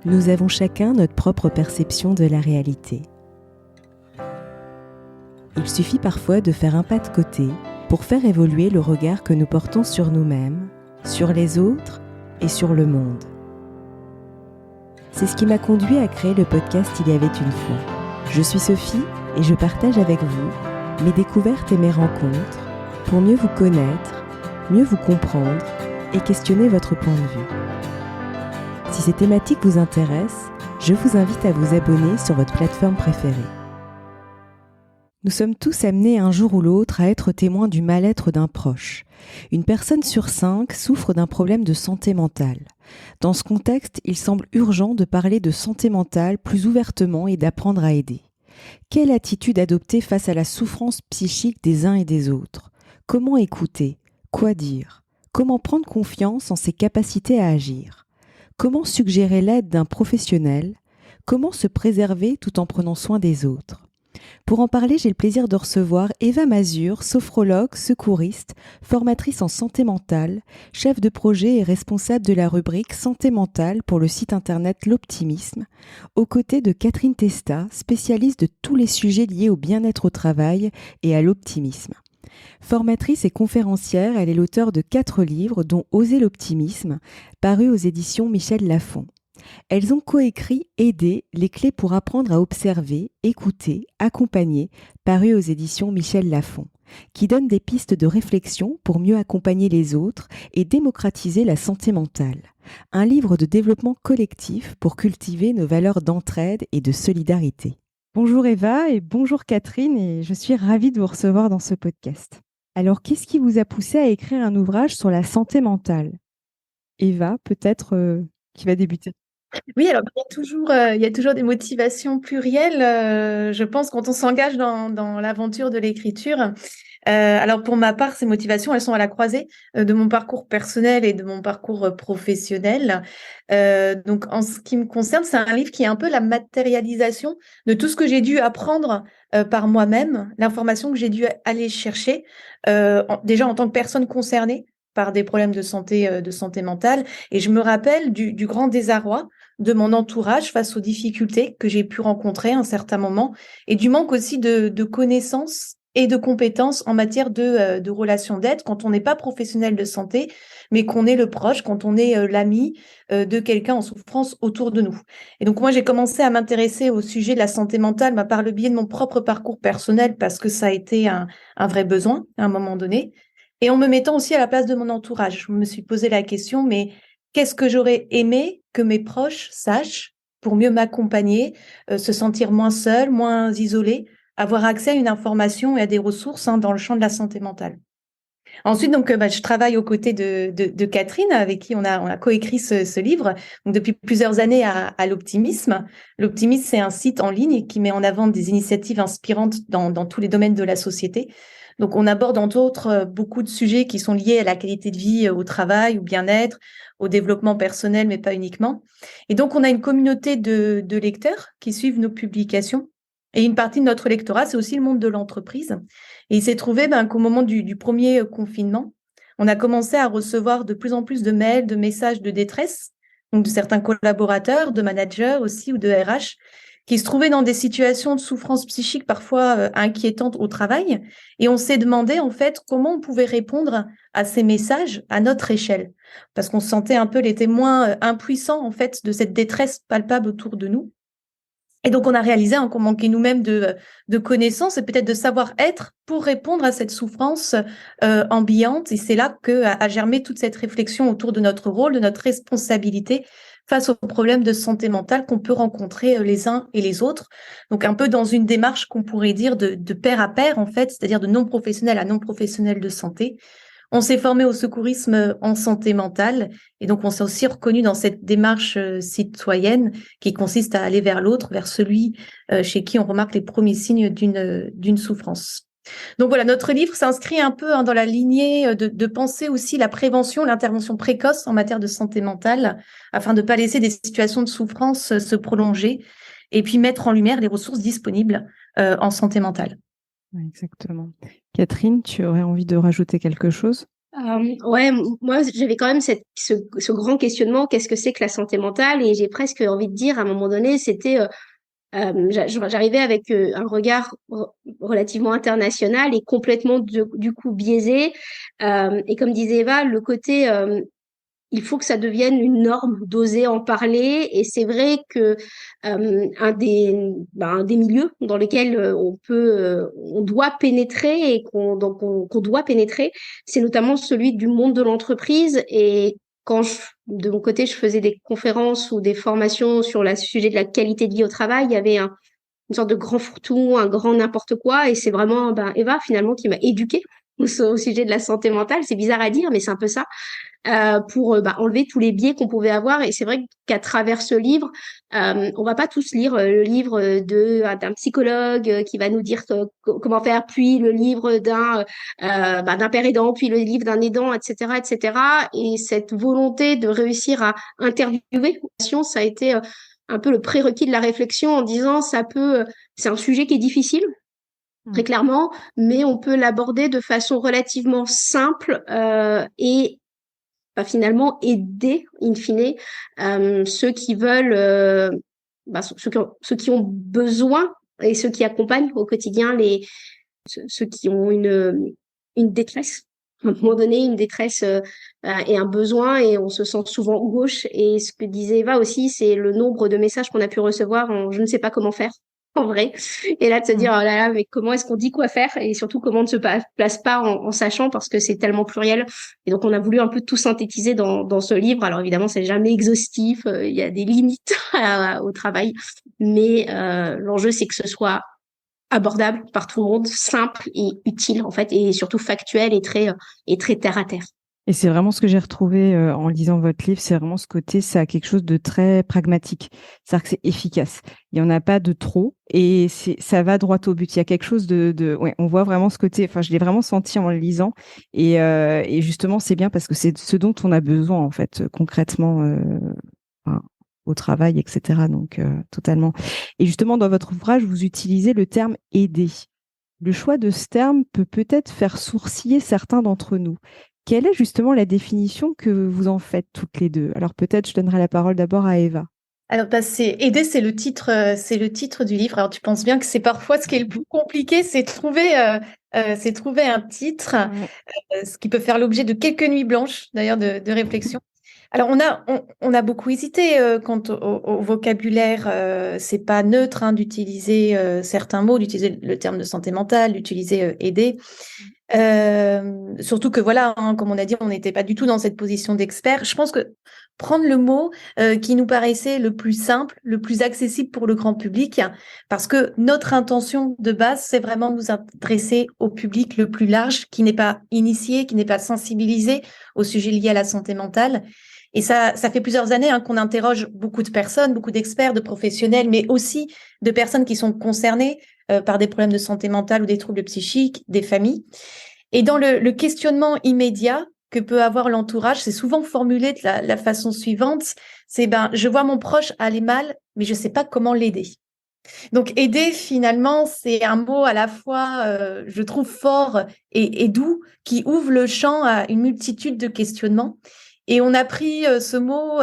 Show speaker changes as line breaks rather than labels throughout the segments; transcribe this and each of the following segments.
Nous avons chacun notre propre perception de la réalité. Il suffit parfois de faire un pas de côté pour faire évoluer le regard que nous portons sur nous-mêmes, sur les autres et sur le monde. C'est ce qui m'a conduit à créer le podcast Il y avait une fois. Je suis Sophie et je partage avec vous mes découvertes et mes rencontres pour mieux vous connaître, mieux vous comprendre et questionner votre point de vue. Si ces thématiques vous intéressent, je vous invite à vous abonner sur votre plateforme préférée. Nous sommes tous amenés un jour ou l'autre à être témoins du mal-être d'un proche. Une personne sur 5 souffre d'un problème de santé mentale. Dans ce contexte, il semble urgent de parler de santé mentale plus ouvertement et d'apprendre à aider. Quelle attitude adopter face à la souffrance psychique des uns et des autres ? Comment écouter ? Quoi dire ? Comment prendre confiance en ses capacités à agir ? Comment suggérer l'aide d'un professionnel ? Comment se préserver tout en prenant soin des autres ? Pour en parler, j'ai le plaisir de recevoir Eva Mazur, sophrologue, secouriste, formatrice en santé mentale, chef de projet et responsable de la rubrique santé mentale pour le site internet L'Optimisme, aux côtés de Catherine Testa, spécialiste de tous les sujets liés au bien-être au travail et à l'optimisme. Formatrice et conférencière, elle est l'auteure de 4 livres, dont Oser l'optimisme, paru aux éditions Michel Lafon. Elles ont coécrit Aider, les clés pour apprendre à observer, écouter, accompagner, paru aux éditions Michel Lafon, qui donne des pistes de réflexion pour mieux accompagner les autres et démocratiser la santé mentale. Un livre de développement collectif pour cultiver nos valeurs d'entraide et de solidarité. Bonjour Eva et bonjour Catherine, et je suis ravie de vous recevoir dans ce podcast. Alors, qu'est-ce qui vous a poussé à écrire un ouvrage sur la santé mentale ? Eva, peut-être qui va débuter.
Oui, alors il y a toujours des motivations plurielles, je pense, quand on s'engage dans l'aventure de l'écriture. Alors pour ma part, ces motivations, elles sont à la croisée de mon parcours personnel et de mon parcours professionnel. Donc en ce qui me concerne, c'est un livre qui est un peu la matérialisation de tout ce que j'ai dû apprendre par moi-même, l'information que j'ai dû aller chercher, déjà en tant que personne concernée par des problèmes de santé mentale. Et je me rappelle du grand désarroi de mon entourage face aux difficultés que j'ai pu rencontrer à un certain moment et du manque aussi de connaissances et de compétences en matière de relations d'aide quand on n'est pas professionnel de santé, mais qu'on est le proche, quand on est l'ami de quelqu'un en souffrance autour de nous. Et donc moi, j'ai commencé à m'intéresser au sujet de la santé mentale par le biais de mon propre parcours personnel parce que ça a été un vrai besoin à un moment donné. Et en me mettant aussi à la place de mon entourage, je me suis posé la question, mais qu'est-ce que j'aurais aimé que mes proches sachent pour mieux m'accompagner, se sentir moins seule, moins isolée, avoir accès à une information et à des ressources dans le champ de la santé mentale. Ensuite, donc, je travaille aux côtés de Catherine, avec qui on a coécrit ce livre, donc depuis plusieurs années à l'Optimisme. L'Optimisme, c'est un site en ligne qui met en avant des initiatives inspirantes dans tous les domaines de la société. Donc, on aborde entre autres beaucoup de sujets qui sont liés à la qualité de vie au travail, au bien-être, au développement personnel, mais pas uniquement. Et donc, on a une communauté de lecteurs qui suivent nos publications. Et une partie de notre lectorat, c'est aussi le monde de l'entreprise. Et il s'est trouvé qu'au moment du premier confinement, on a commencé à recevoir de plus en plus de mails, de messages de détresse, donc de certains collaborateurs, de managers aussi ou de RH, qui se trouvaient dans des situations de souffrance psychique parfois inquiétantes au travail. Et on s'est demandé en fait comment on pouvait répondre à ces messages à notre échelle, parce qu'on se sentait un peu les témoins impuissants en fait de cette détresse palpable autour de nous. Et donc, on a réalisé qu'on manquait nous-mêmes de connaissances et peut-être de savoir-être pour répondre à cette souffrance ambiante. Et c'est là a germé toute cette réflexion autour de notre rôle, de notre responsabilité face aux problèmes de santé mentale qu'on peut rencontrer les uns et les autres. Donc, un peu dans une démarche qu'on pourrait dire de pair à pair, en fait, c'est-à-dire de non professionnel à non professionnel de santé. On s'est formé au secourisme en santé mentale et donc on s'est aussi reconnu dans cette démarche citoyenne qui consiste à aller vers l'autre, vers celui chez qui on remarque les premiers signes d'une souffrance. Donc voilà, notre livre s'inscrit un peu dans la lignée de penser aussi la prévention, l'intervention précoce en matière de santé mentale afin de ne pas laisser des situations de souffrance se prolonger et puis mettre en lumière les ressources disponibles en santé mentale.
Exactement. Catherine, tu aurais envie de rajouter quelque chose ?
Ouais, moi j'avais quand même ce grand questionnement, qu'est-ce que c'est que la santé mentale? Et j'ai presque envie de dire, à un moment donné, c'était j'arrivais avec un regard relativement international et complètement du coup biaisé. Et comme disait Eva, le côté il faut que ça devienne une norme d'oser en parler. Et c'est vrai que un des milieux dans lesquels on doit pénétrer et qu'on doit pénétrer, c'est notamment celui du monde de l'entreprise. Et de mon côté, je faisais des conférences ou des formations sur le sujet de la qualité de vie au travail, il y avait une sorte de grand fourre-tout, un grand n'importe quoi. Et c'est vraiment Eva finalement qui m'a éduquée au sujet de la santé mentale. C'est bizarre à dire, mais c'est un peu ça pour enlever tous les biais qu'on pouvait avoir. Et c'est vrai qu'à travers ce livre, on va pas tous lire le livre d'un psychologue qui va nous dire comment faire, puis le livre d'un père aidant, puis le livre d'un aidant, etc., etc. Et cette volonté de réussir à interviewer, ça a été un peu le prérequis de la réflexion en disant c'est un sujet qui est difficile. Très clairement, mais on peut l'aborder de façon relativement simple et finalement aider, in fine, ceux qui veulent, ceux qui ont besoin et ceux qui accompagnent au quotidien ceux qui ont une détresse. À un moment donné, une détresse et un besoin, et on se sent souvent gauche. Et ce que disait Eva aussi, c'est le nombre de messages qu'on a pu recevoir en je ne sais pas comment faire, en vrai. Et là, de se dire, oh là là, mais comment est-ce qu'on dit quoi faire? Et surtout, comment on ne se place pas en sachant, parce que c'est tellement pluriel. Et donc, on a voulu un peu tout synthétiser dans ce livre. Alors, évidemment, c'est jamais exhaustif. Il y a des limites au travail. Mais l'enjeu, c'est que ce soit abordable par tout le monde, simple et utile en fait, et surtout factuel et très terre à terre.
Et c'est vraiment ce que j'ai retrouvé en lisant votre livre, c'est vraiment ce côté, ça a quelque chose de très pragmatique. C'est-à-dire que c'est efficace. Il n'y en a pas de trop et ça va droit au but. Il y a quelque chose ouais, on voit vraiment ce côté, enfin, je l'ai vraiment senti en le lisant et justement, c'est bien parce que c'est ce dont on a besoin, en fait, concrètement, enfin, au travail, etc. Donc, totalement. Et justement, dans votre ouvrage, vous utilisez le terme aider. Le choix de ce terme peut peut-être faire sourciller certains d'entre nous. Quelle est justement la définition que vous en faites toutes les deux? Alors peut-être je donnerai la parole d'abord à Eva.
Alors, c'est aider, c'est le titre du livre. Alors, tu penses bien que c'est parfois ce qui est le plus compliqué, c'est trouver un titre,
Ouais.
ce qui peut faire l'objet de quelques nuits blanches, d'ailleurs, de réflexion. Alors, on a beaucoup hésité quant au vocabulaire. C'est pas neutre hein, d'utiliser certains mots, d'utiliser le terme de santé mentale, d'utiliser aider. Surtout que voilà, hein, comme on a dit, on n'était pas du tout dans cette position d'expert. Je pense que prendre le mot qui nous paraissait le plus simple, le plus accessible pour le grand public, parce que notre intention de base, c'est vraiment de nous adresser au public le plus large, qui n'est pas initié, qui n'est pas sensibilisé au sujet lié à la santé mentale. Et ça fait plusieurs années hein, qu'on interroge beaucoup de personnes, beaucoup d'experts, de professionnels, mais aussi de personnes qui sont concernées par des problèmes de santé mentale ou des troubles psychiques, des familles. Et dans le questionnement immédiat que peut avoir l'entourage, c'est souvent formulé de la façon suivante, c'est je vois mon proche aller mal, mais je ne sais pas comment l'aider. Donc aider finalement, c'est un mot à la fois, je trouve fort et doux, qui ouvre le champ à une multitude de questionnements. Et on a pris ce mot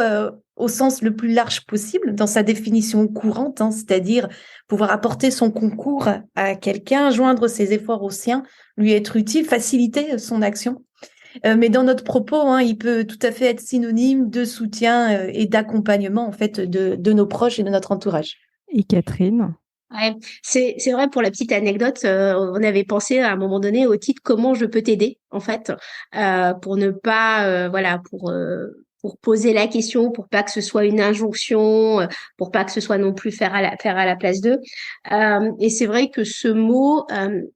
au sens le plus large possible dans sa définition courante, hein, c'est-à-dire pouvoir apporter son concours à quelqu'un, joindre ses efforts aux siens, lui être utile, faciliter son action. Mais dans notre propos, hein, il peut tout à fait être synonyme de soutien et d'accompagnement en fait de nos proches et de notre entourage.
Et Catherine?
Ouais, c'est vrai, pour la petite anecdote, on avait pensé à un moment donné au titre Comment je peux t'aider, en fait, pour ne pas, voilà, pour poser la question, pour pas que ce soit une injonction, pour pas que ce soit non plus faire à la place d'eux. Et c'est vrai que ce mot,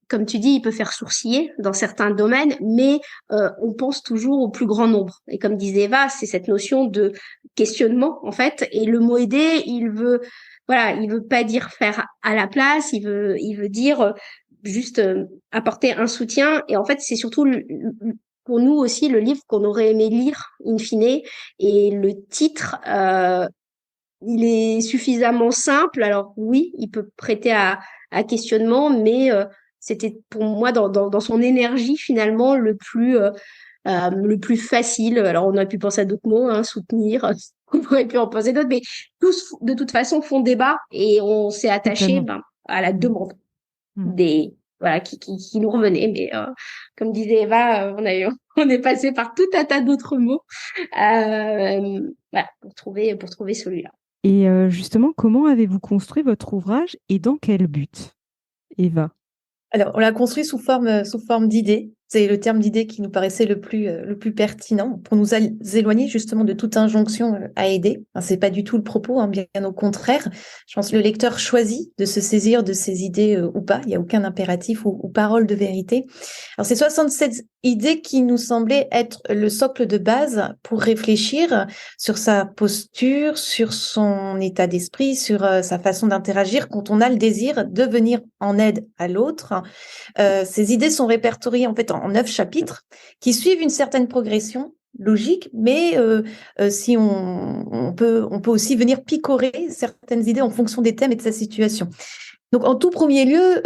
comme tu dis, il peut faire sourciller dans certains domaines, mais on pense toujours au plus grand nombre. Et comme disait Eva, c'est cette notion de questionnement, en fait, et le mot aider, voilà, il veut pas dire faire à la place, il veut dire juste apporter un soutien. Et en fait, c'est surtout pour nous aussi le livre qu'on aurait aimé lire in fine. Et le titre, il est suffisamment simple. Alors oui, il peut prêter à questionnement, mais c'était pour moi dans son énergie finalement le plus facile. Alors, on aurait pu penser à d'autres mots, hein, soutenir. On aurait pu en penser d'autres, mais tous, de toute façon, font débat et on s'est attaché à la demande voilà, qui nous revenait. Mais comme disait Eva, on est passé par tout un tas d'autres mots voilà, pour trouver celui-là.
Et justement, comment avez-vous construit votre ouvrage et dans quel but, Eva?
Alors, on l'a construit sous forme d'idée. C'est le terme d'idée qui nous paraissait le plus pertinent pour nous éloigner justement de toute injonction à aider. Enfin, c'est pas du tout le propos, hein, bien au contraire. Je pense que le lecteur choisit de se saisir de ses idées ou pas. Il n'y a aucun impératif ou parole de vérité. Alors, c'est 67 idées qui nous semblaient être le socle de base pour réfléchir sur sa posture, sur son état d'esprit, sur sa façon d'interagir quand on a le désir de venir en aide à l'autre. Ces idées sont répertoriées en fait en 9 chapitres qui suivent une certaine progression logique, mais si on peut aussi venir picorer certaines idées en fonction des thèmes et de sa situation. Donc, en tout premier lieu,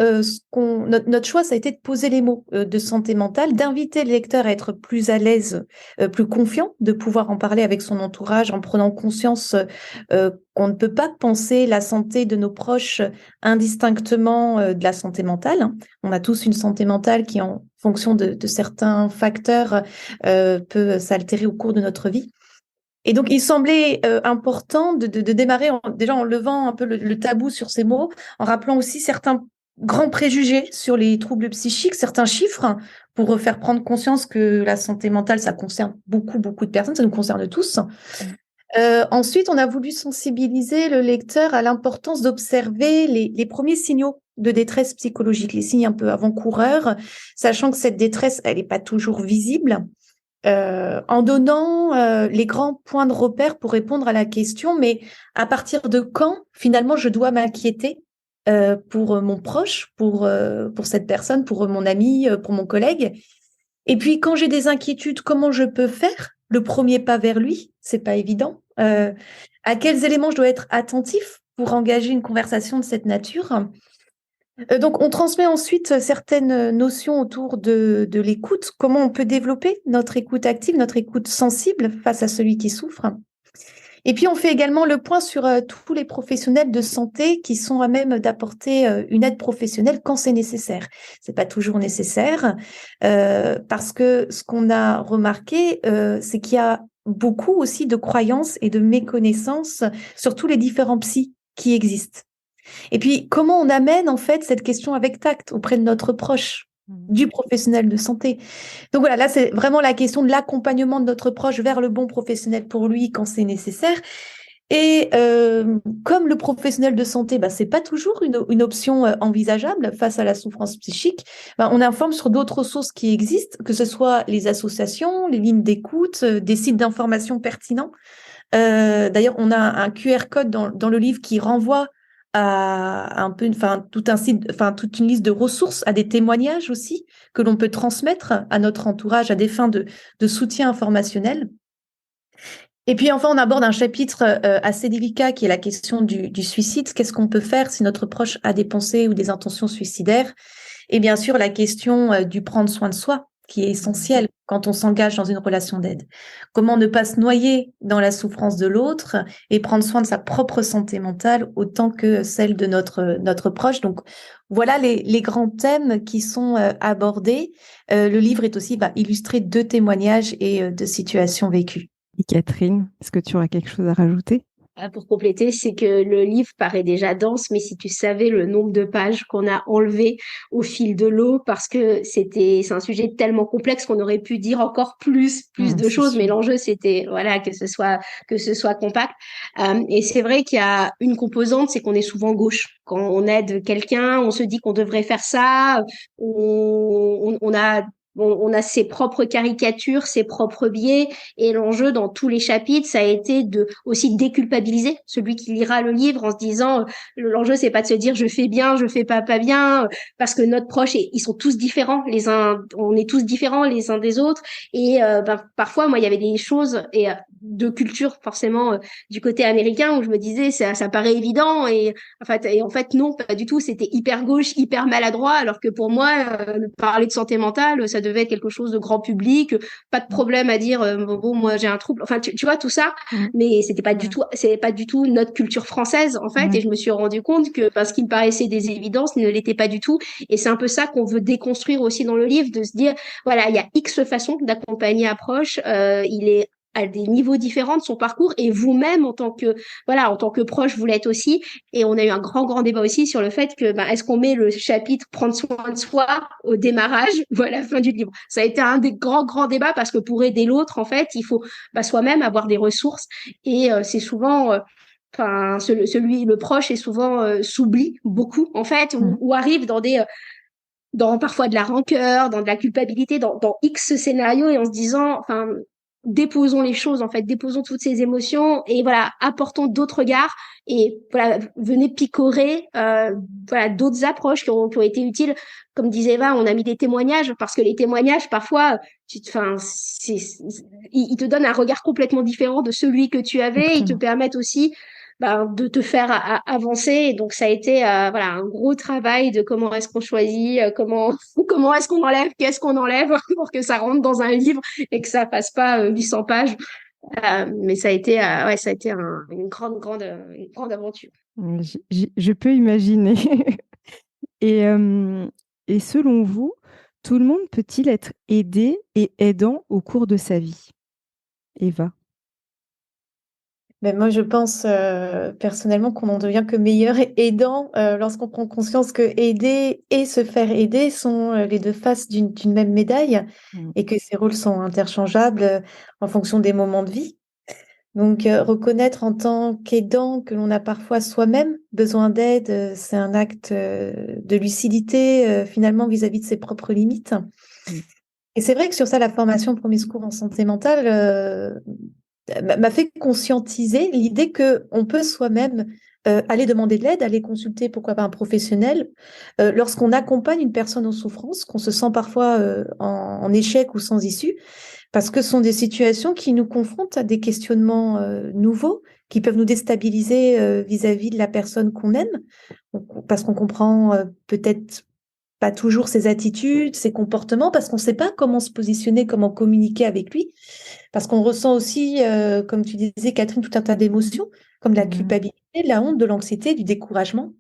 notre choix, ça a été de poser les mots de santé mentale, d'inviter le lecteur à être plus à l'aise, plus confiant, de pouvoir en parler avec son entourage en prenant conscience qu'on ne peut pas penser la santé de nos proches indistinctement de la santé mentale. On a tous une santé mentale qui, en fonction de certains facteurs, peut s'altérer au cours de notre vie. Et donc, il semblait important de démarrer déjà en levant un peu le tabou sur ces mots, en rappelant aussi certains grands préjugés sur les troubles psychiques, certains chiffres, pour faire prendre conscience que la santé mentale, ça concerne beaucoup de personnes, ça nous concerne tous. Ensuite, on a voulu sensibiliser le lecteur à l'importance d'observer les premiers signaux de détresse psychologique, les signes un peu avant-coureurs, sachant que cette détresse, elle n'est pas toujours visible. En donnant les grands points de repère pour répondre à la question, mais à partir de quand, finalement, je dois m'inquiéter pour mon proche, pour cette personne, pour mon ami, pour mon collègue. Et puis, quand j'ai des inquiétudes, comment je peux faire le premier pas vers lui? C'est pas évident. À quels éléments je dois être attentif pour engager une conversation de cette nature? Donc, on transmet ensuite certaines notions autour de l'écoute, comment on peut développer notre écoute active, notre écoute sensible face à celui qui souffre. Et puis, on fait également le point sur tous les professionnels de santé qui sont à même d'apporter une aide professionnelle quand c'est nécessaire. C'est pas toujours nécessaire parce que ce qu'on a remarqué, c'est qu'il y a beaucoup aussi de croyances et de méconnaissances sur tous les différents psys qui existent. Et puis, comment on amène en fait cette question avec tact auprès de notre proche, du professionnel de santé. Donc voilà, là, c'est vraiment la question de l'accompagnement de notre proche vers le bon professionnel pour lui quand c'est nécessaire. Et comme le professionnel de santé, c'est pas toujours une option envisageable face à la souffrance psychique, on informe sur d'autres ressources qui existent, que ce soit les associations, les lignes d'écoute, des sites d'information pertinents. D'ailleurs, on a un QR code dans le livre qui renvoie à un peu, toute une liste de ressources, à des témoignages aussi que l'on peut transmettre à notre entourage à des fins de soutien informationnel. Et puis enfin, on aborde un chapitre assez délicat qui est la question du suicide. Qu'est-ce qu'on peut faire si notre proche a des pensées ou des intentions suicidaires? Et bien sûr, la question du prendre soin de soi, qui est essentielle quand on s'engage dans une relation d'aide. Comment ne pas se noyer dans la souffrance de l'autre et prendre soin de sa propre santé mentale autant que celle de notre proche. Donc, voilà les grands thèmes qui sont abordés. Le livre est aussi illustré de témoignages et de situations vécues.
Et Catherine, est-ce que tu auras quelque chose à rajouter?
Pour compléter, c'est que le livre paraît déjà dense, mais si tu savais le nombre de pages qu'on a enlevées au fil de l'eau, parce que c'est un sujet tellement complexe qu'on aurait pu dire encore plus de choses, sûr. Mais l'enjeu c'était que ce soit compact. Et c'est vrai qu'il y a une composante, c'est qu'on est souvent gauche. Quand on aide quelqu'un, on se dit qu'on devrait faire ça, on a ses propres caricatures, ses propres biais, et l'enjeu dans tous les chapitres, ça a été de aussi déculpabiliser celui qui lira le livre en se disant, l'enjeu c'est pas de se dire je fais bien, je fais pas bien, parce que notre proche, ils sont tous différents, on est tous différents les uns des autres, et parfois moi il y avait des choses et de culture forcément du côté américain où je me disais ça paraît évident et en fait non, pas du tout, c'était hyper gauche, hyper maladroit, alors que pour moi parler de santé mentale ça devait être quelque chose de grand public, pas de problème à dire bon moi j'ai un trouble, enfin tu vois tout ça, mais c'est pas du tout notre culture française en fait, et je me suis rendu compte que parce qu'il me paraissait des évidences ne l'était pas du tout, et c'est un peu ça qu'on veut déconstruire aussi dans le livre, de se dire voilà, il y a X façons d'accompagner approche, il est à des niveaux différents de son parcours, et vous-même en tant que proche vous l'êtes aussi, et on a eu un grand débat aussi sur le fait que est-ce qu'on met le chapitre prendre soin de soi au démarrage ou à la fin du livre. Ça a été un des grands débats, parce que pour aider l'autre en fait il faut soi-même avoir des ressources, et c'est souvent le proche est souvent s'oublie beaucoup en fait, ou arrive dans parfois de la rancœur, dans de la culpabilité, dans X scénarios, et en se disant, déposons les choses, en fait, déposons toutes ces émotions, et voilà, apportons d'autres regards, et voilà, venez picorer, d'autres approches qui ont été utiles. Comme disait Eva, on a mis des témoignages, parce que les témoignages, parfois, ils te donnent un regard complètement différent de celui que tu avais, ils te permettent aussi de te faire avancer. Et donc ça a été un gros travail de comment est-ce qu'on choisit, comment est-ce qu'on enlève, qu'est-ce qu'on enlève pour que ça rentre dans un livre et que ça fasse pas 800 pages. Mais ça a été une grande aventure.
Je peux imaginer. Et selon vous, tout le monde peut-il être aidé et aidant au cours de sa vie? Eva?
Moi, je pense personnellement qu'on n'en devient que meilleur et aidant lorsqu'on prend conscience que aider et se faire aider sont les deux faces d'une même médaille, et que ces rôles sont interchangeables en fonction des moments de vie. Donc, reconnaître en tant qu'aidant que l'on a parfois soi-même besoin d'aide, c'est un acte de lucidité finalement vis-à-vis de ses propres limites. Et c'est vrai que sur ça, la formation Premier Secours en santé mentale m'a fait conscientiser l'idée qu'on peut soi-même aller demander de l'aide, aller consulter pourquoi pas un professionnel lorsqu'on accompagne une personne en souffrance, qu'on se sent parfois en échec ou sans issue, parce que ce sont des situations qui nous confrontent à des questionnements nouveaux, qui peuvent nous déstabiliser vis-à-vis de la personne qu'on aime, parce qu'on comprend peut-être pas toujours ses attitudes, ses comportements, parce qu'on ne sait pas comment se positionner, comment communiquer avec lui, parce qu'on ressent aussi, comme tu disais, Catherine, tout un tas d'émotions, comme la culpabilité, la honte, de l'anxiété, du découragement.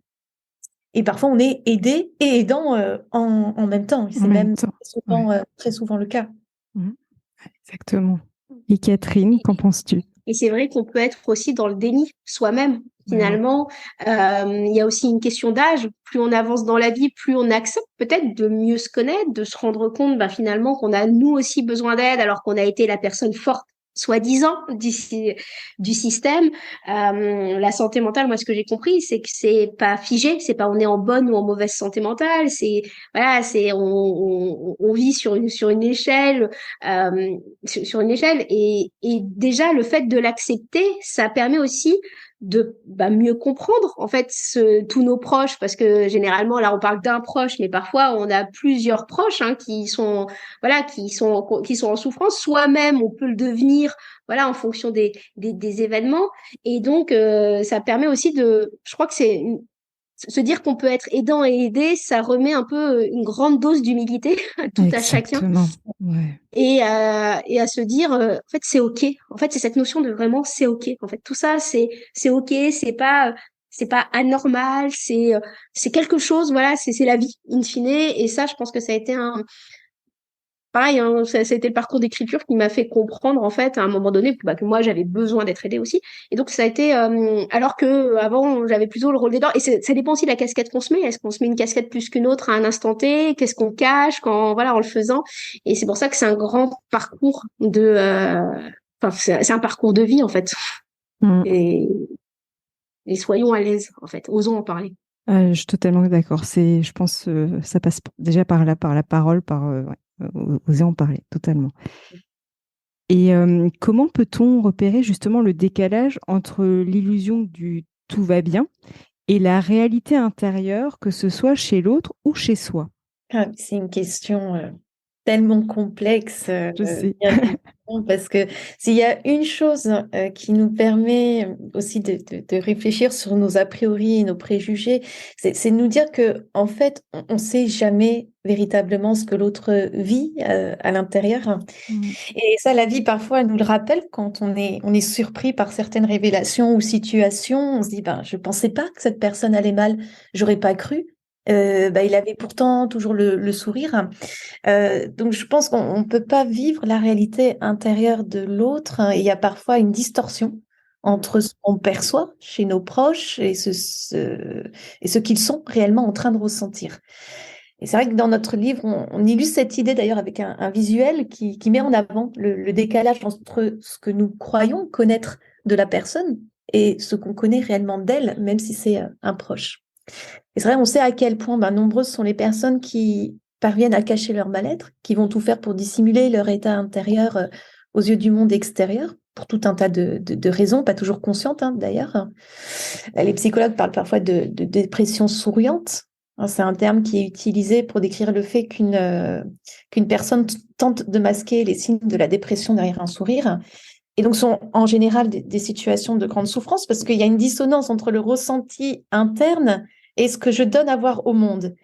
Et parfois, on est aidé et aidant en même temps. C'est même très souvent le cas.
Exactement. Et Catherine, qu'en penses-tu?
Et c'est vrai qu'on peut être aussi dans le déni soi-même. Finalement, il y a aussi une question d'âge. Plus on avance dans la vie, plus on accepte peut-être de mieux se connaître, de se rendre compte finalement qu'on a nous aussi besoin d'aide, alors qu'on a été la personne forte soi-disant du système. La santé mentale, moi ce que j'ai compris, c'est que c'est pas figé, c'est pas on est en bonne ou en mauvaise santé mentale, c'est on vit sur une échelle, sur une échelle, et déjà le fait de l'accepter, ça permet aussi de mieux comprendre en fait tous nos proches, parce que généralement là on parle d'un proche, mais parfois on a plusieurs proches qui sont en souffrance, soi-même on peut le devenir en fonction des événements, et donc ça permet aussi je crois que se dire qu'on peut être aidant et aidé, ça remet un peu une grande dose d'humilité à chacun.
Ouais.
Et à se dire, en fait, c'est OK. En fait, c'est cette notion de vraiment, c'est OK. En fait, tout ça, c'est OK. C'est pas anormal. C'est quelque chose, c'est la vie, in fine. Et ça, je pense que ça a été pareil, ça a été le parcours d'écriture qui m'a fait comprendre, en fait, à un moment donné, que moi, j'avais besoin d'être aidée aussi. Et donc, ça a été, alors que avant, j'avais plutôt le rôle d'aidant. Et ça dépend aussi de la casquette qu'on se met. Est-ce qu'on se met une casquette plus qu'une autre à un instant T? Qu'est-ce qu'on cache en le faisant? Et c'est pour ça que c'est un grand parcours c'est un parcours de vie, en fait. Et soyons à l'aise, en fait. Osons en parler.
Je suis totalement d'accord. Je pense, ça passe déjà par la parole, oser en parler, totalement. Et comment peut-on repérer justement le décalage entre l'illusion du tout va bien et la réalité intérieure, que ce soit chez l'autre ou chez soi?
C'est une question tellement complexe.
Je sais.
Parce que s'il y a une chose qui nous permet aussi de réfléchir sur nos a priori et nos préjugés, c'est de nous dire que en fait, on ne sait jamais véritablement ce que l'autre vit à l'intérieur. Et ça, la vie, parfois, elle nous le rappelle quand on est surpris par certaines révélations ou situations. On se dit, ben, je pensais pas que cette personne allait mal, j'aurais pas cru. Il avait pourtant toujours le sourire. Donc, je pense qu'on ne peut pas vivre la réalité intérieure de l'autre, hein. Il y a parfois une distorsion entre ce qu'on perçoit chez nos proches et ce qu'ils sont réellement en train de ressentir. Et c'est vrai que dans notre livre, on illustre cette idée d'ailleurs avec un visuel qui met en avant le décalage entre ce que nous croyons connaître de la personne et ce qu'on connaît réellement d'elle, même si c'est un proche. Et c'est vrai, on sait à quel point nombreuses sont les personnes qui parviennent à cacher leur mal-être, qui vont tout faire pour dissimuler leur état intérieur aux yeux du monde extérieur, pour tout un tas de raisons, pas toujours conscientes d'ailleurs. Les psychologues parlent parfois de dépression souriante. C'est un terme qui est utilisé pour décrire le fait qu'une personne tente de masquer les signes de la dépression derrière un sourire. Et donc, sont en général des situations de grande souffrance parce qu'il y a une dissonance entre le ressenti interne et ce que je donne à voir au monde.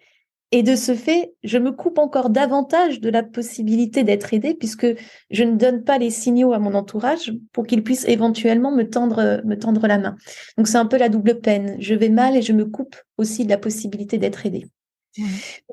Et de ce fait, je me coupe encore davantage de la possibilité d'être aidée puisque je ne donne pas les signaux à mon entourage pour qu'il puisse éventuellement me tendre la main. Donc, c'est un peu la double peine. Je vais mal et je me coupe aussi de la possibilité d'être aidée. Ouais.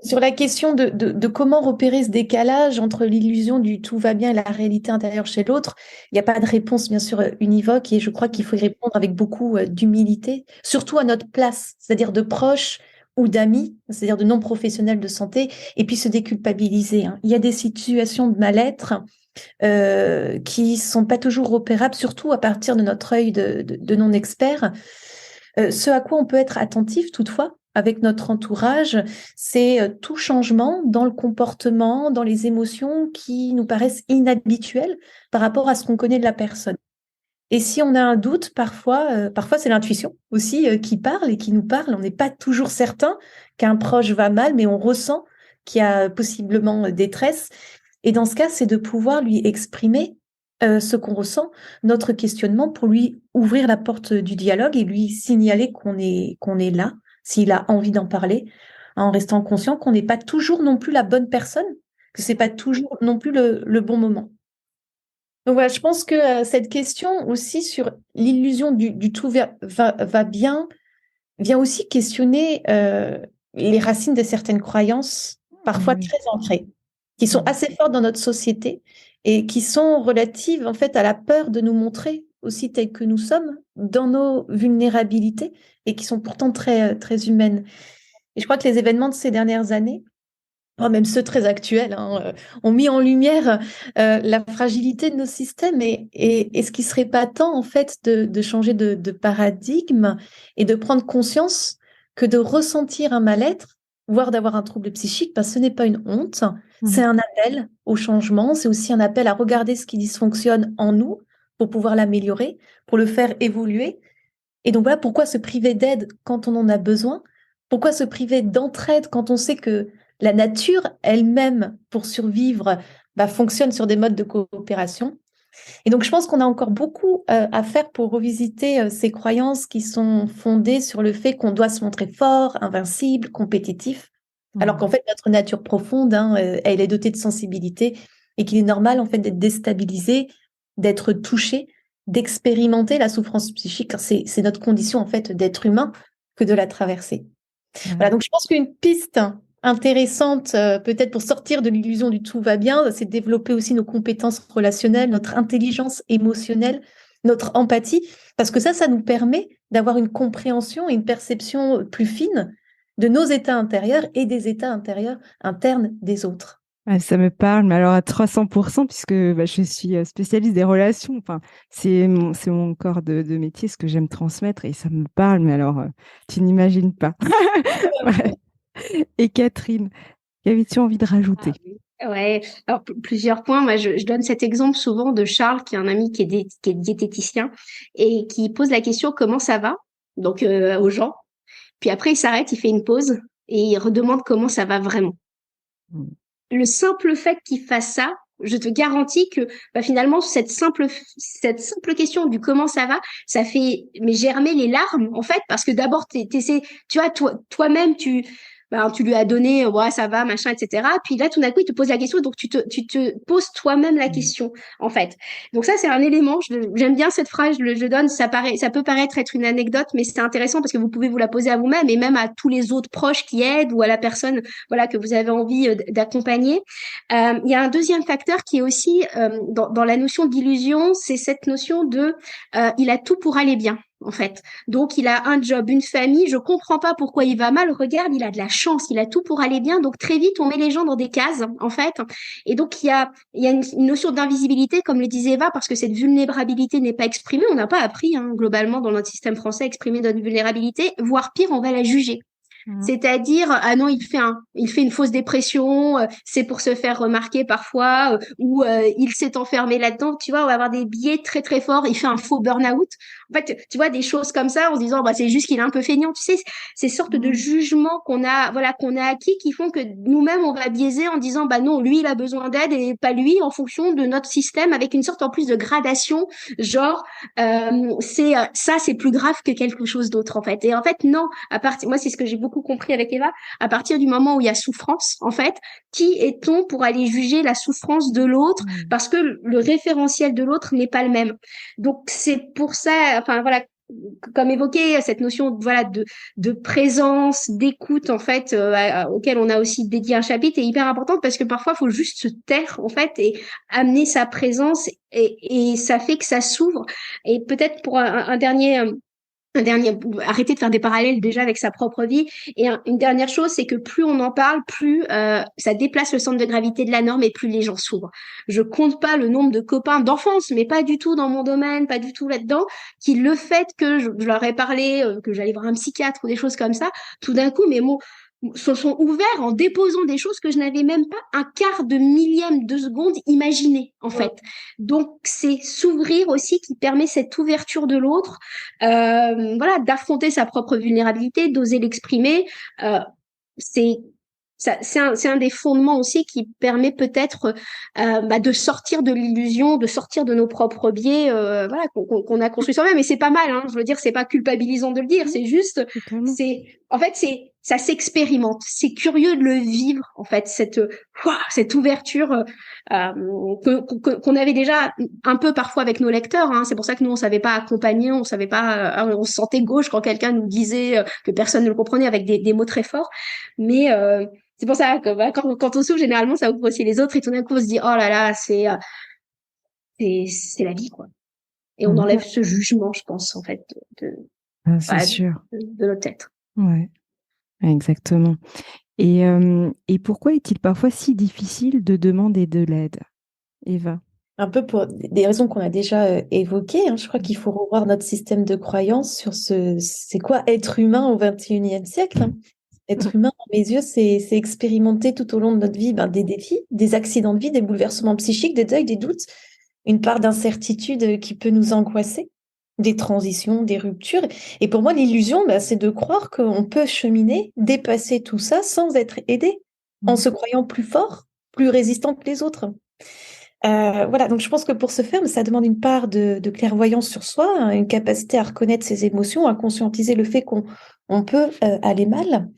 Sur la question de comment repérer ce décalage entre l'illusion du tout va bien et la réalité intérieure chez l'autre, il n'y a pas de réponse bien sûr univoque et je crois qu'il faut y répondre avec beaucoup d'humilité, surtout à notre place, c'est-à-dire de proches ou d'amis, c'est-à-dire de non-professionnels de santé, et puis se déculpabiliser. Il y a des situations de mal-être qui sont pas toujours repérables, surtout à partir de notre œil de non-expert. Ce à quoi on peut être attentif toutefois, avec notre entourage, c'est tout changement dans le comportement, dans les émotions qui nous paraissent inhabituelles par rapport à ce qu'on connaît de la personne. Et si on a un doute, parfois c'est l'intuition aussi qui parle et qui nous parle. On n'est pas toujours certain qu'un proche va mal, mais on ressent qu'il y a possiblement détresse. Et dans ce cas, c'est de pouvoir lui exprimer ce qu'on ressent, notre questionnement, pour lui ouvrir la porte du dialogue et lui signaler qu'on est là, s'il a envie d'en parler, en restant conscient qu'on n'est pas toujours non plus la bonne personne, que c'est pas toujours non plus le bon moment. Donc voilà, je pense que cette question aussi sur l'illusion du tout va bien vient aussi questionner les racines de certaines croyances, parfois très ancrées, qui sont assez fortes dans notre société et qui sont relatives en fait à la peur de nous montrer aussi tels que nous sommes dans nos vulnérabilités et qui sont pourtant très, très humaines. Et je crois que les événements de ces dernières années, même ceux très actuels, ont mis en lumière la fragilité de nos systèmes et ce qui serait pas temps en fait de changer de paradigme et de prendre conscience que de ressentir un mal-être, voire d'avoir un trouble psychique, ce n'est pas une honte, c'est un appel au changement, c'est aussi un appel à regarder ce qui dysfonctionne en nous pour pouvoir l'améliorer, pour le faire évoluer. Et donc voilà, pourquoi se priver d'aide quand on en a besoin? Pourquoi se priver d'entraide quand on sait que la nature elle-même, pour survivre, fonctionne sur des modes de coopération? Et donc, je pense qu'on a encore beaucoup à faire pour revisiter ces croyances qui sont fondées sur le fait qu'on doit se montrer fort, invincible, compétitif, alors qu'en fait, notre nature profonde, elle est dotée de sensibilité et qu'il est normal en fait d'être déstabilisé, d'être touché, d'expérimenter la souffrance psychique. C'est notre condition en fait d'être humain que de la traverser. Voilà, donc je pense qu'une piste intéressante, peut-être pour sortir de l'illusion du tout va bien, c'est de développer aussi nos compétences relationnelles, notre intelligence émotionnelle, notre empathie, parce que ça nous permet d'avoir une compréhension et une perception plus fine de nos états intérieurs et des états intérieurs internes des autres.
Ça me parle, mais alors à 300%, puisque je suis spécialiste des relations. Enfin, c'est mon corps de métier, ce que j'aime transmettre, et ça me parle, mais alors, tu n'imagines pas. Ouais. Et Catherine, qu'avais-tu envie de rajouter?
Ouais, alors plusieurs points. Moi, je donne cet exemple souvent de Charles, qui est un ami qui est diététicien et qui pose la question comment ça va, donc aux gens. Puis après, il s'arrête, il fait une pause et il redemande comment ça va vraiment. Le simple fait qu'il fasse ça, je te garantis que finalement cette simple question du comment ça va, ça fait germer les larmes en fait, parce que d'abord t'essaies, tu vois, toi-même tu lui as donné ouais ça va machin etc. Puis là tout d'un coup il te pose la question, donc tu te poses toi-même la question en fait. Donc ça c'est un élément, j'aime bien cette phrase, je donne, ça peut paraître être une anecdote, mais c'est intéressant parce que vous pouvez vous la poser à vous-même et même à tous les autres proches qui aident ou à la personne voilà que vous avez envie d'accompagner. Il y a un deuxième facteur qui est aussi dans la notion d'illusion, c'est cette notion de il a tout pour aller bien. En fait. Donc, il a un job, une famille, je comprends pas pourquoi il va mal, regarde, il a de la chance, il a tout pour aller bien, donc très vite, on met les gens dans des cases, en fait. Et donc, il y a une notion d'invisibilité, comme le disait Eva, parce que cette vulnérabilité n'est pas exprimée, on n'a pas appris, hein, globalement, dans notre système français, à exprimer notre vulnérabilité, voire pire, on va la juger. C'est-à-dire, ah non, il fait une fausse dépression, c'est pour se faire remarquer parfois, ou il s'est enfermé là-dedans. Tu vois, on va avoir des biais très très forts. Il fait un faux burn-out. En fait, tu vois, des choses comme ça en se disant, bah c'est juste qu'il est un peu feignant. Tu sais, ces sortes de jugements qu'on a acquis qui font que nous-mêmes on va biaiser en disant, bah non, lui il a besoin d'aide et pas lui, en fonction de notre système, avec une sorte en plus de gradation, genre c'est plus grave que quelque chose d'autre en fait. Et en fait non, moi c'est ce que j'ai beaucoup compris avec Eva, à partir du moment où il y a souffrance, en fait, qui est-on pour aller juger la souffrance de l'autre, parce que le référentiel de l'autre n'est pas le même. Donc c'est pour ça, enfin voilà, comme évoqué, cette notion voilà de présence, d'écoute en fait, auquel on a aussi dédié un chapitre, est hyper importante parce que parfois il faut juste se taire en fait et amener sa présence et ça fait que ça s'ouvre. Et peut-être pour un dernier arrêter de faire des parallèles déjà avec sa propre vie. Et une dernière chose, c'est que plus on en parle, plus ça déplace le centre de gravité de la norme et plus les gens s'ouvrent. Je compte pas le nombre de copains d'enfance, mais pas du tout dans mon domaine, pas du tout là-dedans, qui le fait que je leur ai parlé, que j'allais voir un psychiatre ou des choses comme ça, tout d'un coup, se sont ouverts en déposant des choses que je n'avais même pas un quart de millième de seconde imaginé en fait. Donc c'est s'ouvrir aussi qui permet cette ouverture de l'autre, voilà, d'affronter sa propre vulnérabilité, d'oser l'exprimer. C'est un des fondements aussi qui permet peut-être de sortir de l'illusion, de sortir de nos propres biais, voilà, qu'on a construit soi-même. Et c'est pas mal, hein, je veux dire, c'est pas culpabilisant de le dire, c'est juste, ça s'expérimente. C'est curieux de le vivre, en fait, cette ouverture qu'on avait déjà un peu parfois avec nos lecteurs. Hein. C'est pour ça que nous, on savait pas accompagner, on savait pas, on se sentait gauche quand quelqu'un nous disait que personne ne le comprenait avec des mots très forts. Mais c'est pour ça que quand on s'ouvre, généralement, ça ouvre aussi les autres et tout d'un coup, on se dit, oh là là, c'est la vie, quoi. Et on enlève ce jugement, je pense, en fait,
sûr.
De notre être.
Ouais, exactement. Et pourquoi est-il parfois si difficile de demander de l'aide, Eva?
Un peu pour des raisons qu'on a déjà évoquées. Hein. Je crois qu'il faut revoir notre système de croyance sur c'est quoi être humain au XXIe siècle. Hein. Être humain, à mes yeux, c'est expérimenter tout au long de notre vie des défis, des accidents de vie, des bouleversements psychiques, des deuils, des doutes, une part d'incertitude qui peut nous angoisser, des transitions, des ruptures. Et pour moi, l'illusion, c'est de croire qu'on peut cheminer, dépasser tout ça sans être aidé, en se croyant plus fort, plus résistant que les autres. Voilà, donc je pense que pour ce faire, ça demande une part de clairvoyance sur soi, hein, une capacité à reconnaître ses émotions, à conscientiser le fait qu'on peut aller mal.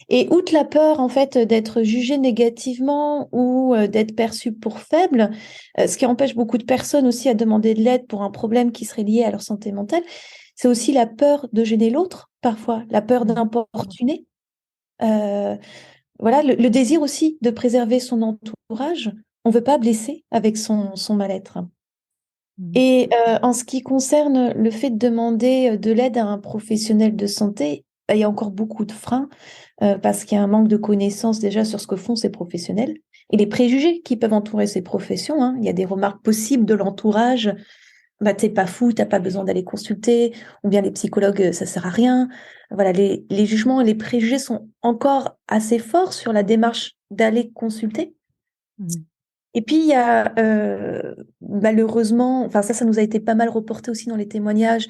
Et outre la peur, en fait, d'être jugé négativement ou d'être perçu pour faible, ce qui empêche beaucoup de personnes aussi à demander de l'aide pour un problème qui serait lié à leur santé mentale, c'est aussi la peur de gêner l'autre, parfois, la peur d'importuner. Voilà, le désir aussi de préserver son entourage. On ne veut pas blesser avec son mal-être. Et en ce qui concerne le fait de demander de l'aide à un professionnel de santé, il y a encore beaucoup de freins parce qu'il y a un manque de connaissances déjà sur ce que font ces professionnels et les préjugés qui peuvent entourer ces professions. Hein. Il y a des remarques possibles de l'entourage. T'es pas fou, t'as pas besoin d'aller consulter, ou bien les psychologues, ça sert à rien. Voilà, les jugements et les préjugés sont encore assez forts sur la démarche d'aller consulter. Et puis, il y a malheureusement, enfin ça nous a été pas mal reporté aussi dans les témoignages,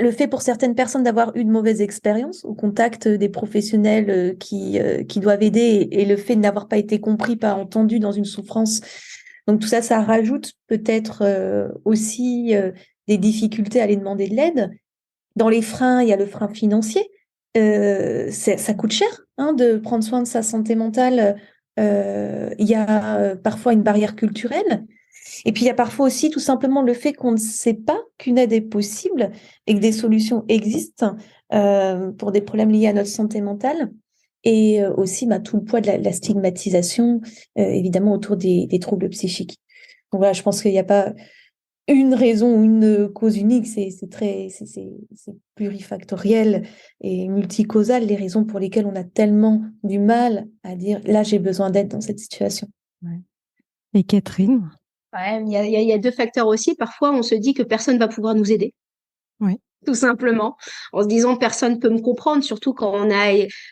le fait pour certaines personnes d'avoir eu de mauvaises expériences au contact des professionnels qui doivent aider et le fait de n'avoir pas été compris, pas entendu dans une souffrance,
Donc tout ça, ça rajoute peut-être aussi des difficultés à aller demander de l'aide. Dans les freins, il y a le frein financier. Ça coûte cher hein, de prendre soin de sa santé mentale. Il y a parfois une barrière culturelle. Et puis il y a parfois aussi tout simplement le fait qu'on ne sait pas qu'une aide est possible et que des solutions existent pour des problèmes liés à notre santé mentale. Et aussi tout le poids de la stigmatisation, évidemment, autour des troubles psychiques. Donc voilà, je pense qu'il n'y a pas une raison ou une cause unique, c'est plurifactoriel et multicausal, les raisons pour lesquelles on a tellement du mal à dire là j'ai besoin d'aide dans cette situation.
Ouais. Et Catherine?
Ouais, il y a deux facteurs aussi. Parfois, on se dit que personne va pouvoir nous aider.
Oui.
Tout simplement, en se disant personne peut me comprendre, surtout quand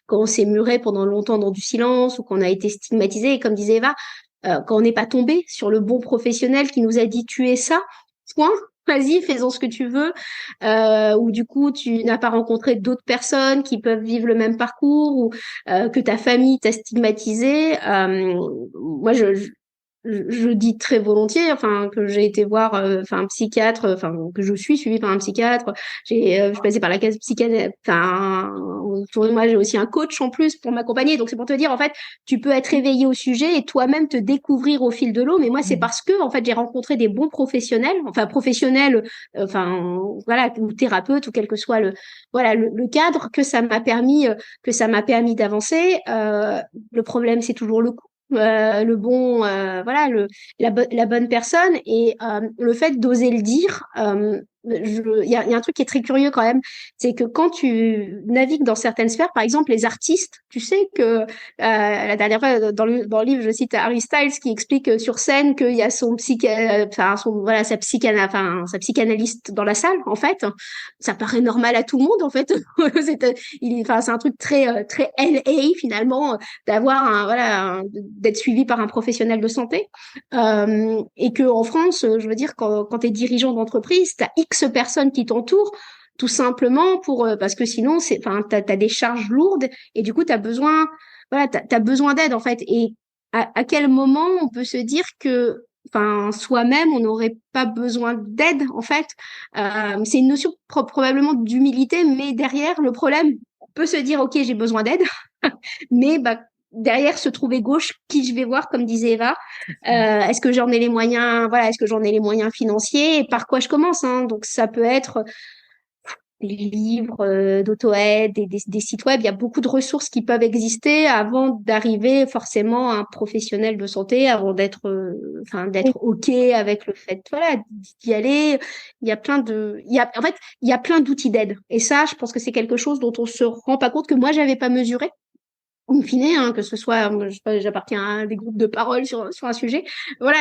on s'est muré pendant longtemps dans du silence ou qu'on a été stigmatisé. Et comme disait Eva, quand on n'est pas tombé sur le bon professionnel qui nous a dit tu es ça, point, vas-y, fais-en ce que tu veux, ou du coup tu n'as pas rencontré d'autres personnes qui peuvent vivre le même parcours ou que ta famille t'a stigmatisé. Moi, je dis très volontiers, enfin que j'ai été voir, un psychiatre, que je suis suivie par un psychiatre. Je suis passée par la case psychiatre. Autour de moi, j'ai aussi un coach en plus pour m'accompagner. Donc c'est pour te dire, en fait, tu peux être éveillé au sujet et toi-même te découvrir au fil de l'eau. Mais moi, c'est parce que en fait, j'ai rencontré des bons professionnels, voilà, ou thérapeutes ou quel que soit le cadre que ça m'a permis d'avancer. Le problème, c'est toujours le coût. Le bon, voilà, la bonne personne et le fait d'oser le dire. Il y a un truc qui est très curieux quand même, c'est que quand tu navigues dans certaines sphères, par exemple les artistes, tu sais que la dernière fois dans le livre, je cite Harry Styles qui explique sur scène qu'il y a sa psychanalyste dans la salle. En fait, ça paraît normal à tout le monde. En fait, c'est un truc très très LA finalement d'être suivi par un professionnel de santé. Et que en France, je veux dire, quand tu es dirigeant d'entreprise, tu as X personnes qui t'entourent, tout simplement parce que sinon, t'as des charges lourdes et du coup, t'as besoin d'aide, en fait. Et à quel moment on peut se dire que soi-même, on n'aurait pas besoin d'aide, en fait. C'est une notion probablement d'humilité, mais derrière, le problème, on peut se dire, OK, j'ai besoin d'aide, mais derrière se trouver gauche, qui je vais voir, comme disait Eva. Est-ce que j'en ai les moyens, est-ce que j'en ai les moyens financiers et par quoi je commence, hein. Donc ça peut être des livres d'auto-aide, des sites web. Il y a beaucoup de ressources qui peuvent exister avant d'arriver forcément à un professionnel de santé, avant d'être OK avec le fait, d'y aller. Il y a il y a plein d'outils d'aide. Et ça, je pense que c'est quelque chose dont on se rend pas compte, que moi, j'avais pas mesuré. In fine, hein, que ce soit, j'appartiens à des groupes de parole sur un sujet. Voilà,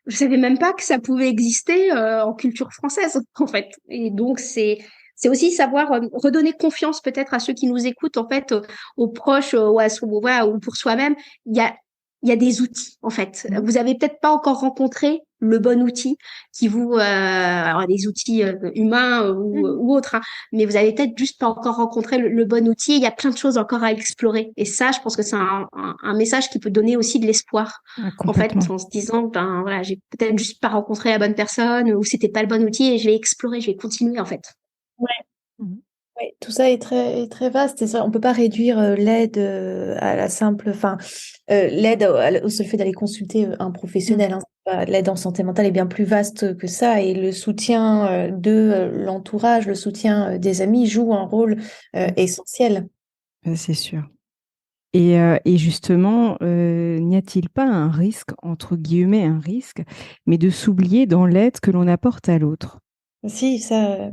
je savais même pas que ça pouvait exister en culture française, en fait. Et donc, c'est aussi savoir redonner confiance peut-être à ceux qui nous écoutent, en fait, aux proches ou pour soi-même. Il y a des outils, en fait. Vous avez peut-être pas encore rencontré le bon outil alors des outils humains ou autres, hein, mais vous avez peut-être juste pas encore rencontré le bon outil. Il y a plein de choses encore à explorer. Et ça, je pense que c'est un message qui peut donner aussi de l'espoir, en fait, en se disant, j'ai peut-être juste pas rencontré la bonne personne ou c'était pas le bon outil et je vais explorer, je vais continuer, en fait.
Ouais. Oui, tout ça est très, très vaste. Et ça, on ne peut pas réduire l'aide à la simple, l'aide au seul fait d'aller consulter un professionnel. Hein. L'aide en santé mentale est bien plus vaste que ça. Et le soutien de l'entourage, le soutien des amis joue un rôle essentiel.
C'est sûr. Et justement, n'y a-t-il pas un risque, entre guillemets un risque, mais de s'oublier dans l'aide que l'on apporte à l'autre?
Si, ça...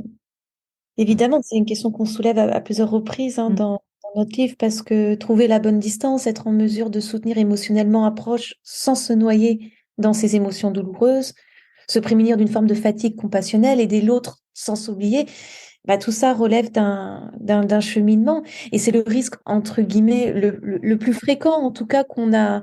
Évidemment, c'est une question qu'on soulève à plusieurs reprises dans notre livre, parce que trouver la bonne distance, être en mesure de soutenir émotionnellement un proche sans se noyer dans ses émotions douloureuses, se prémunir d'une forme de fatigue compassionnelle, aider l'autre sans s'oublier, tout ça relève d'un cheminement. Et c'est le risque, entre guillemets, le plus fréquent, en tout cas, qu'on a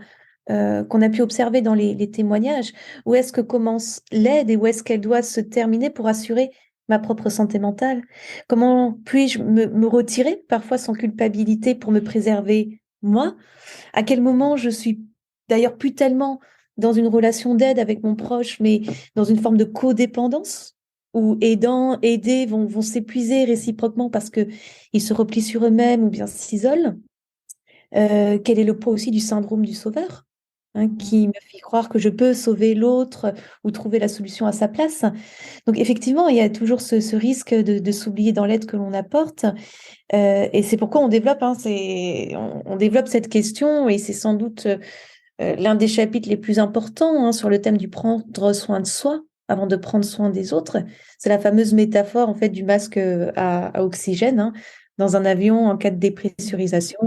pu observer dans les témoignages. Où est-ce que commence l'aide et où est-ce qu'elle doit se terminer pour assurer ma propre santé mentale? Comment puis-je me retirer, parfois sans culpabilité, pour me préserver moi? À quel moment je suis d'ailleurs plus tellement dans une relation d'aide avec mon proche, mais dans une forme de codépendance, où aidés vont s'épuiser réciproquement parce qu'ils se replient sur eux-mêmes ou bien s'isolent. Quel est le poids aussi du syndrome du sauveur, hein, qui me fait croire que je peux sauver l'autre ou trouver la solution à sa place. Donc effectivement, il y a toujours ce risque de s'oublier dans l'aide que l'on apporte. Et c'est pourquoi on développe, hein, on développe cette question, et c'est sans doute l'un des chapitres les plus importants, hein, sur le thème du prendre soin de soi avant de prendre soin des autres. C'est la fameuse métaphore en fait du masque à oxygène, hein. Dans un avion, en cas de dépressurisation,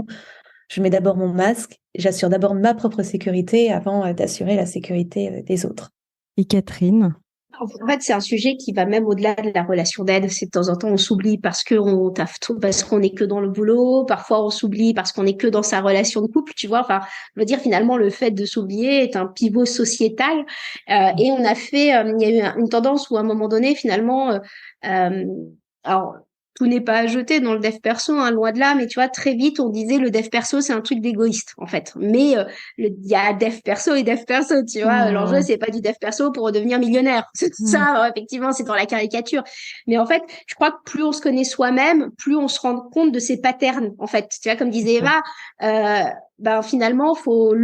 je mets d'abord mon masque, j'assure d'abord ma propre sécurité avant d'assurer la sécurité des autres.
Et Catherine?
En fait, c'est un sujet qui va même au-delà de la relation d'aide. C'est de temps en temps, on s'oublie parce qu'on est que dans le boulot. Parfois, on s'oublie parce qu'on est que dans sa relation de couple, tu vois. Enfin, je veux dire, finalement, le fait de s'oublier est un pivot sociétal. Et on a fait, il y a eu une tendance où à un moment donné, finalement, alors, tout n'est pas à jeter dans le dev perso, hein, loin de là, mais tu vois, très vite, on disait le dev perso, c'est un truc d'égoïste, en fait. Mais il y a dev perso et dev perso, tu vois. L'enjeu, c'est pas du dev perso pour devenir millionnaire. C'est ça, effectivement, c'est dans la caricature. Mais en fait, je crois que plus on se connaît soi-même, plus on se rend compte de ses patterns, en fait. Tu vois, comme disait Eva, ben finalement, faut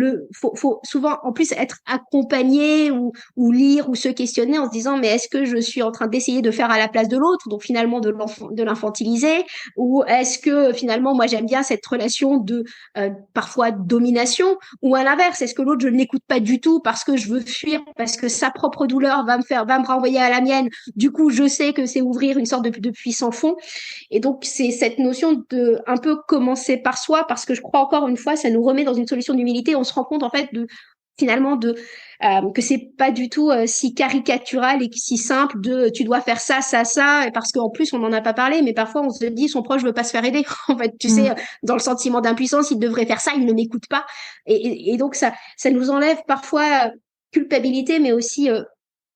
souvent, en plus, être accompagné ou lire ou se questionner en se disant, mais est-ce que je suis en train d'essayer de faire à la place de l'autre, donc finalement de l'infantiliser, ou est-ce que finalement, moi, j'aime bien cette relation de parfois domination, ou à l'inverse, est-ce que l'autre, je ne l'écoute pas du tout parce que je veux fuir, parce que sa propre douleur va me renvoyer à la mienne, du coup, je sais que c'est ouvrir une sorte de puits sans fond. Et donc, c'est cette notion de un peu commencer par soi, parce que je crois encore une fois, ça nous remet dans une solution d'humilité. On se rend compte, en fait, finalement, que c'est pas du tout si caricatural et si simple de tu dois faire ça, ça, ça, et parce qu'en plus, on n'en a pas parlé, mais parfois, on se dit, son proche veut pas se faire aider. En fait, tu sais, dans le sentiment d'impuissance, il devrait faire ça, il ne m'écoute pas. Et donc, ça nous enlève parfois culpabilité, mais aussi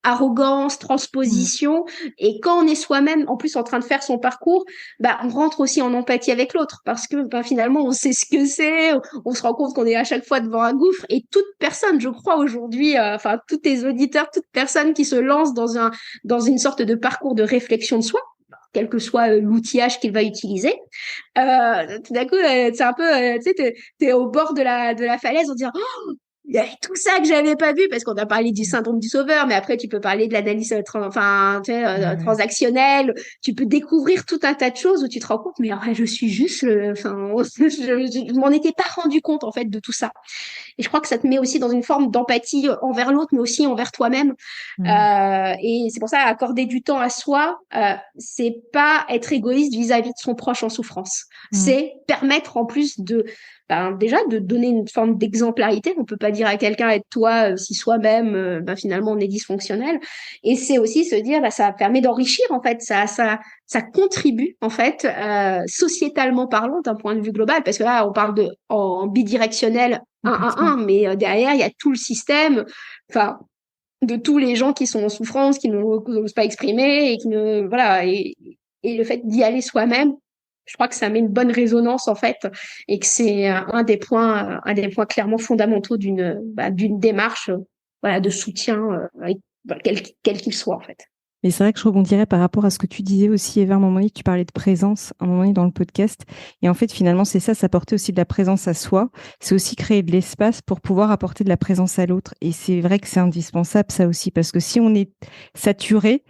arrogance, transposition. Et quand on est soi-même, en plus, en train de faire son parcours, bah, on rentre aussi en empathie avec l'autre parce que bah, finalement, on sait ce que c'est, on se rend compte qu'on est à chaque fois devant un gouffre. Et toute personne, je crois aujourd'hui, enfin, tous tes auditeurs, toute personne qui se lance dans une sorte de parcours de réflexion de soi, quel que soit l'outillage qu'il va utiliser, tout d'un coup, c'est un peu, tu sais, t'es au bord de la falaise en disant, oh, il y avait tout ça que j'avais pas vu parce qu'on a parlé du syndrome du sauveur, mais après tu peux parler de l'analyse tu sais, transactionnelle, tu peux découvrir tout un tas de choses où tu te rends compte mais en vrai je suis juste je m'en étais pas rendu compte en fait de tout ça. Et je crois que ça te met aussi dans une forme d'empathie envers l'autre mais aussi envers toi-même. Et c'est pour ça accorder du temps à soi, c'est pas être égoïste vis-à-vis de son proche en souffrance. C'est permettre en plus déjà de donner une forme d'exemplarité. On peut pas dire à quelqu'un aide-toi si soi-même finalement on est dysfonctionnel. Et c'est aussi se dire ça permet d'enrichir en fait, ça contribue en fait sociétalement parlant d'un point de vue global, parce que là on parle en bidirectionnel 1-1-1, mais derrière il y a tout le système, enfin de tous les gens qui sont en souffrance, qui n'osent pas exprimer et qui ne voilà et le fait d'y aller soi-même, je crois que ça met une bonne résonance en fait, et que c'est un des points clairement fondamentaux d'une démarche voilà de soutien quel qu'il soit en fait.
Mais c'est vrai que je rebondirais par rapport à ce que tu disais aussi, Eva, à un moment donné, tu parlais de présence, à un moment donné dans le podcast. Et en fait, finalement, c'est ça apporter aussi de la présence à soi. C'est aussi créer de l'espace pour pouvoir apporter de la présence à l'autre. Et c'est vrai que c'est indispensable, ça aussi, parce que si on est saturé,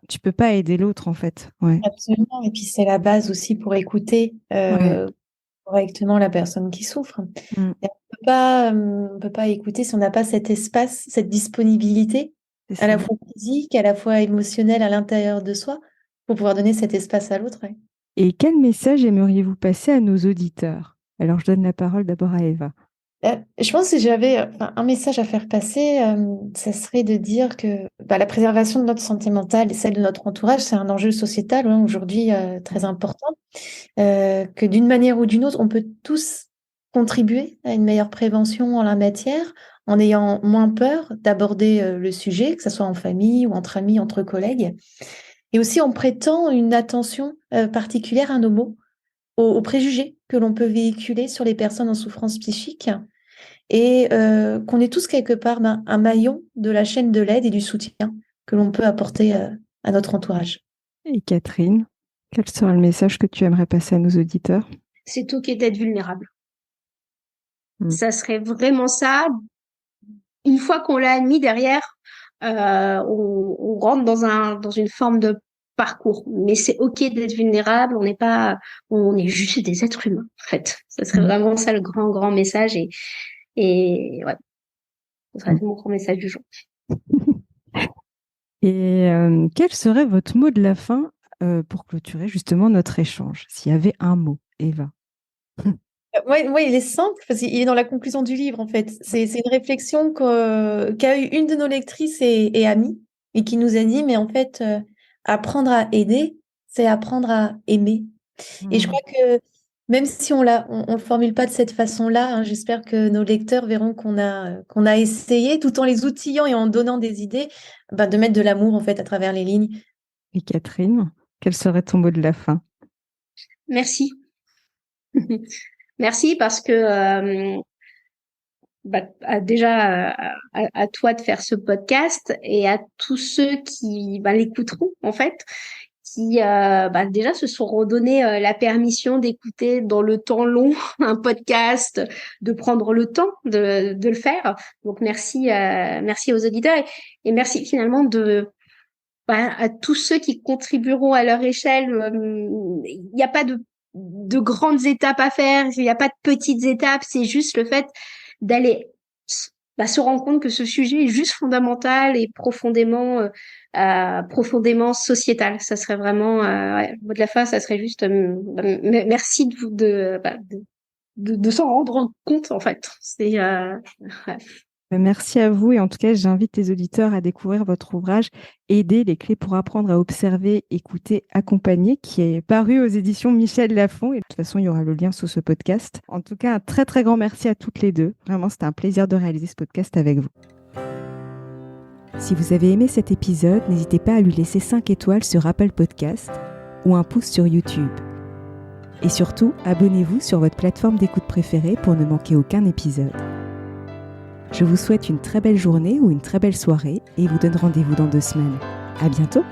tu peux pas aider l'autre, en fait. Ouais.
Absolument. Et puis, c'est la base aussi pour écouter correctement la personne qui souffre. Et on peut pas écouter si on n'a pas cet espace, cette disponibilité, à la fois physique, à la fois émotionnelle à l'intérieur de soi, pour pouvoir donner cet espace à l'autre. Ouais.
Et quel message aimeriez-vous passer à nos auditeurs? Alors, je donne la parole d'abord à Eva.
Je pense que si j'avais un message à faire passer, ça serait de dire que la préservation de notre santé mentale et celle de notre entourage, c'est un enjeu sociétal aujourd'hui très important, que d'une manière ou d'une autre, on peut tous contribuer à une meilleure prévention en la matière, en ayant moins peur d'aborder le sujet, que ce soit en famille ou entre amis, entre collègues, et aussi en prêtant une attention particulière à nos mots, aux préjugés que l'on peut véhiculer sur les personnes en souffrance psychique, et qu'on est tous quelque part un maillon de la chaîne de l'aide et du soutien que l'on peut apporter à notre entourage.
Et Catherine, quel sera le message que tu aimerais passer à nos auditeurs?
C'est OK d'être vulnérable.
Mm.
Ça serait vraiment ça. Une fois qu'on l'a admis derrière, on rentre dans une forme de parcours. Mais c'est OK d'être vulnérable. On est juste des êtres humains, en fait. Ça serait vraiment ça le grand, grand message. Et ouais, ça serait mon grand message du jour.
Et quel serait votre mot de la fin pour clôturer justement notre échange? S'il y avait un mot, Eva.
Ouais, il est simple parce qu'il est dans la conclusion du livre en fait. C'est une réflexion qu'a eu une de nos lectrices et amies et qui nous a dit, mais en fait, apprendre à aider, c'est apprendre à aimer. Et je crois que même si on le formule pas de cette façon-là, hein, j'espère que nos lecteurs verront qu'on a essayé, tout en les outillant et en donnant des idées, de mettre de l'amour en fait à travers les lignes.
Et Catherine, quel serait ton mot de la fin?
Merci. Merci parce que déjà à toi de faire ce podcast et à tous ceux qui l'écouteront en fait, qui déjà se sont redonné la permission d'écouter dans le temps long un podcast, de prendre le temps de le faire. Donc merci aux auditeurs et merci finalement à tous ceux qui contribueront à leur échelle. Il n'y a pas de grandes étapes à faire, il n'y a pas de petites étapes, c'est juste le fait d'aller se rendre compte que ce sujet est juste fondamental et profondément sociétal. Ça serait vraiment, le mot de la fin, ça serait juste merci de s'en rendre compte en fait. C'est
Merci à vous et en tout cas, j'invite les auditeurs à découvrir votre ouvrage Aider, les clés pour apprendre à observer, écouter, accompagner, qui est paru aux éditions Michel Lafon. Et de toute façon, il y aura le lien sous ce podcast. En tout cas, un très très grand merci à toutes les deux. Vraiment, c'était un plaisir de réaliser ce podcast avec vous.
Si vous avez aimé cet épisode, n'hésitez pas à lui laisser 5 étoiles sur Apple Podcast ou un pouce sur YouTube. Et surtout, abonnez-vous sur votre plateforme d'écoute préférée pour ne manquer aucun épisode. Je vous souhaite une très belle journée ou une très belle soirée et vous donne rendez-vous dans 2 semaines. À bientôt!